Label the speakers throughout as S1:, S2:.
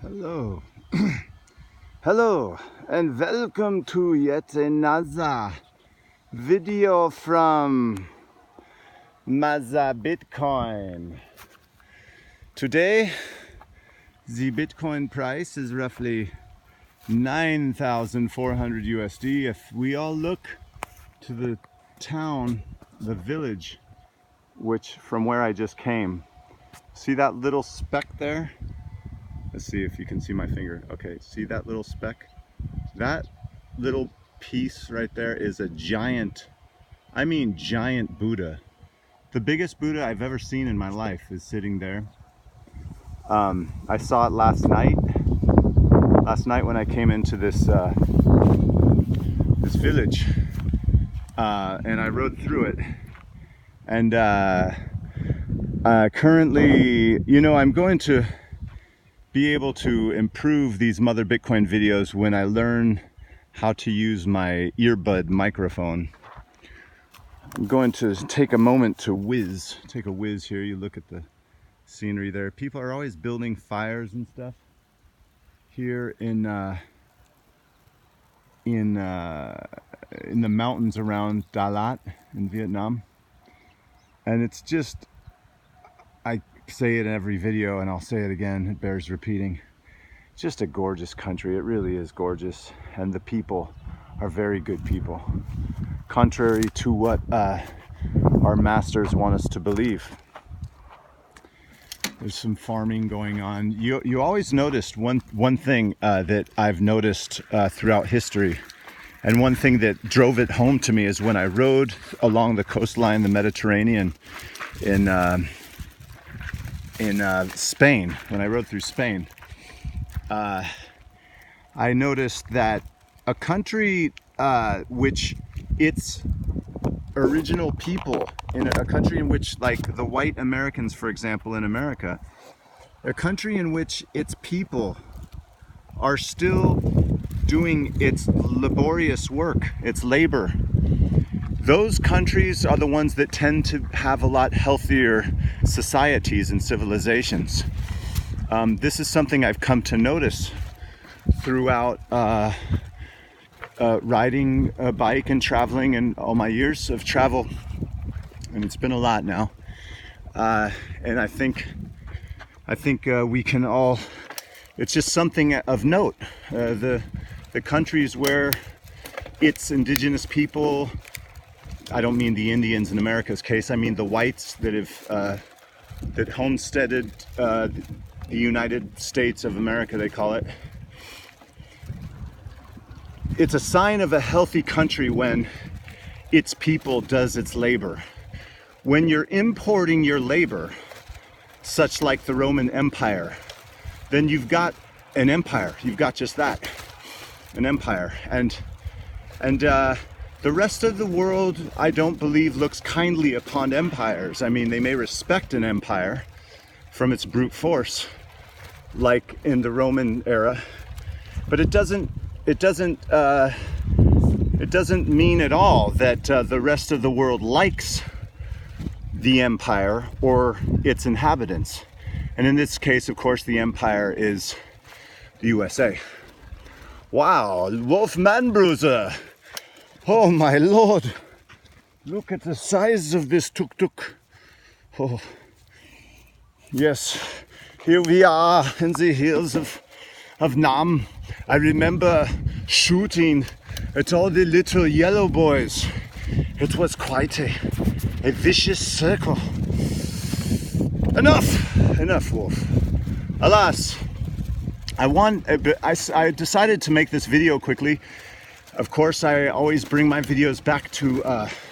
S1: Hello. Hello and welcome to yet another video from Maza Bitcoin. Today the Bitcoin price is roughly 9,400 USD. If we all look to the town, the village, which from where I just came, see that little speck there? Let's see if you can see my finger. Okay, see that little speck? That little piece right there is a giant, I mean giant Buddha. The biggest Buddha I've ever seen in my life is sitting there. I saw it last night. Last night when I came into this this village, and I rode through it. And currently, you know, I'm going to be able to improve these Mother Bitcoin videos when I learn how to use my earbud microphone. I'm going to take a moment to take a whiz here. You look at the scenery there. People are always building fires and stuff here in the mountains around Dalat in Vietnam. And it's just, I say it in every video and I'll say it again, it bears repeating. It's just a gorgeous country. It really is gorgeous, and the people are very good people, contrary to what our masters want us to believe. There's some farming going on. You always noticed one thing that I've noticed throughout history, and one thing that drove it home to me is when I rode along the coastline, the Mediterranean, in Spain, when I rode through Spain, I noticed that a country which its original people, in a country in which, like the white Americans, for example, in America, a country in which its people are still doing its laborious work, its labor, those countries are the ones that tend to have a lot healthier societies and civilizations. This is something I've come to notice throughout riding a bike and traveling and all my years of travel, and it's been a lot now. And I think we can all, it's just something of note. The countries where its indigenous people, I don't mean the Indians in America's case, I mean the whites that have that homesteaded the United States of America, they call it. It's a sign of a healthy country when its people does its labor. When you're importing your labor, such like the Roman Empire, then you've got an empire. You've got just that, an empire. And the rest of the world, I don't believe, looks kindly upon empires. I mean, they may respect an empire from its brute force, like in the Roman era, but it doesn't mean at all that the rest of the world likes the empire or its inhabitants. And in this case, of course, the empire is the USA. Wow, Wolf Manbruzer! Oh my lord! Look at the size of this tuk-tuk. Oh, yes, here we are in the hills of Nam. I remember shooting at all the little yellow boys. It was quite a vicious circle. Enough, Wolf. Alas, I decided to make this video quickly. Of course, I always bring my videos back to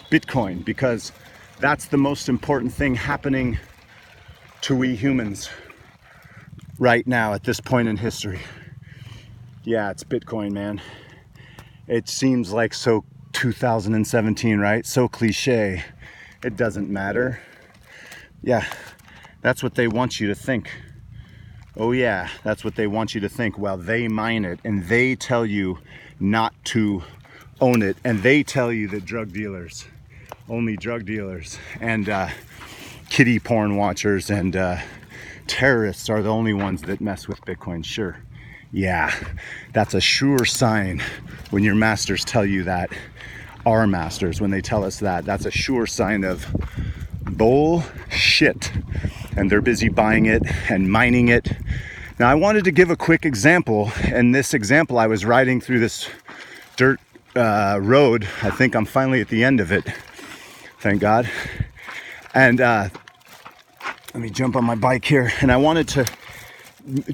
S1: Bitcoin, because that's the most important thing happening to we humans right now at this point in history. Yeah, it's Bitcoin, man. It seems like so 2017, right? So cliche. It doesn't matter. Yeah, that's what they want you to think. Oh yeah, that's what they want you to think while they mine it, and they tell you not to own it, and they tell you that drug dealers, only drug dealers and kiddie porn watchers and terrorists are the only ones that mess with Bitcoin. Sure. Yeah, that's a sure sign when your masters tell you that. Our masters, when they tell us that, that's a sure sign of bullshit. And they're busy buying it and mining it. Now, I wanted to give a quick example. And this example, I was riding through this dirt road. I think I'm finally at the end of it. Thank God. And let me jump on my bike here. And I wanted to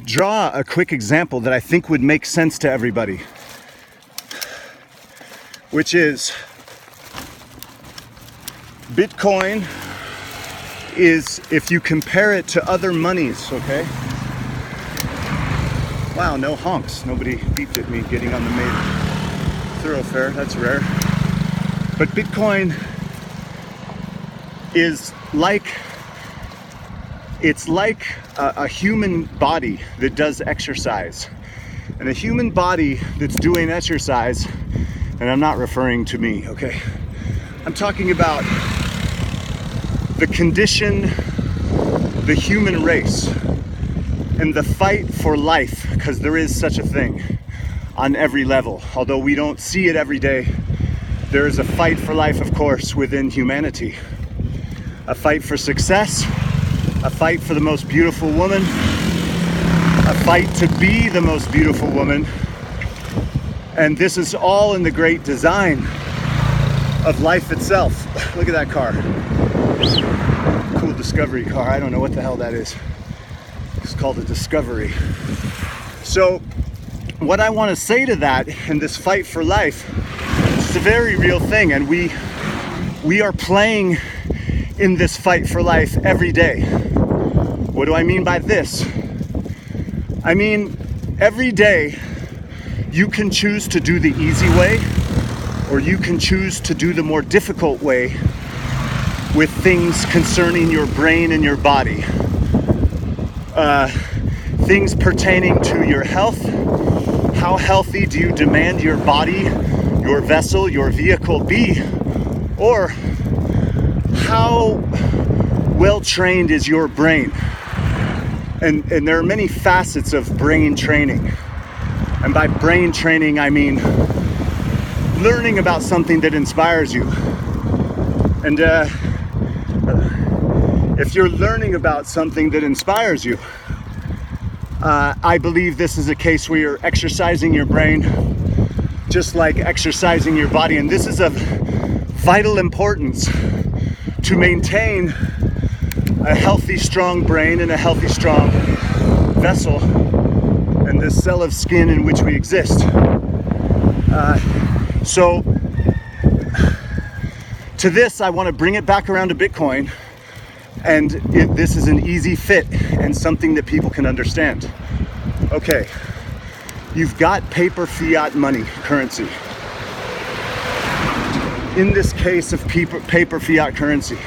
S1: draw a quick example that I think would make sense to everybody, which is Bitcoin is, if you compare it to other monies, okay? Wow, no honks. Nobody beeped at me getting on the main thoroughfare. That's rare. But Bitcoin is like, it's like a human body that does exercise. And a human body that's doing exercise, and I'm not referring to me, okay? I'm talking about the condition, the human race, and the fight for life, because there is such a thing on every level. Although we don't see it every day, there is a fight for life, of course, within humanity. A fight for success, a fight for the most beautiful woman, a fight to be the most beautiful woman. And this is all in the great design of life itself. Look at that car. Cool Discovery car. I don't know what the hell that is. It's called a Discovery. So what I want to say to that in this fight for life, it's a very real thing, and we are playing in this fight for life every day. What do I mean by this? I mean, every day you can choose to do the easy way, or you can choose to do the more difficult way with things concerning your brain and your body. Things pertaining to your health. How healthy do you demand your body, your vessel, your vehicle be? Or how well trained is your brain? And there are many facets of brain training. And by brain training, I mean learning about something that inspires you. And if you're learning about something that inspires you, I believe this is a case where you're exercising your brain just like exercising your body. And this is of vital importance to maintain a healthy, strong brain and a healthy, strong vessel and this cell of skin in which we exist. So to this, I want to bring it back around to Bitcoin. And this is an easy fit and something that people can understand. Okay, you've got paper fiat money, currency. In this case of paper fiat currency,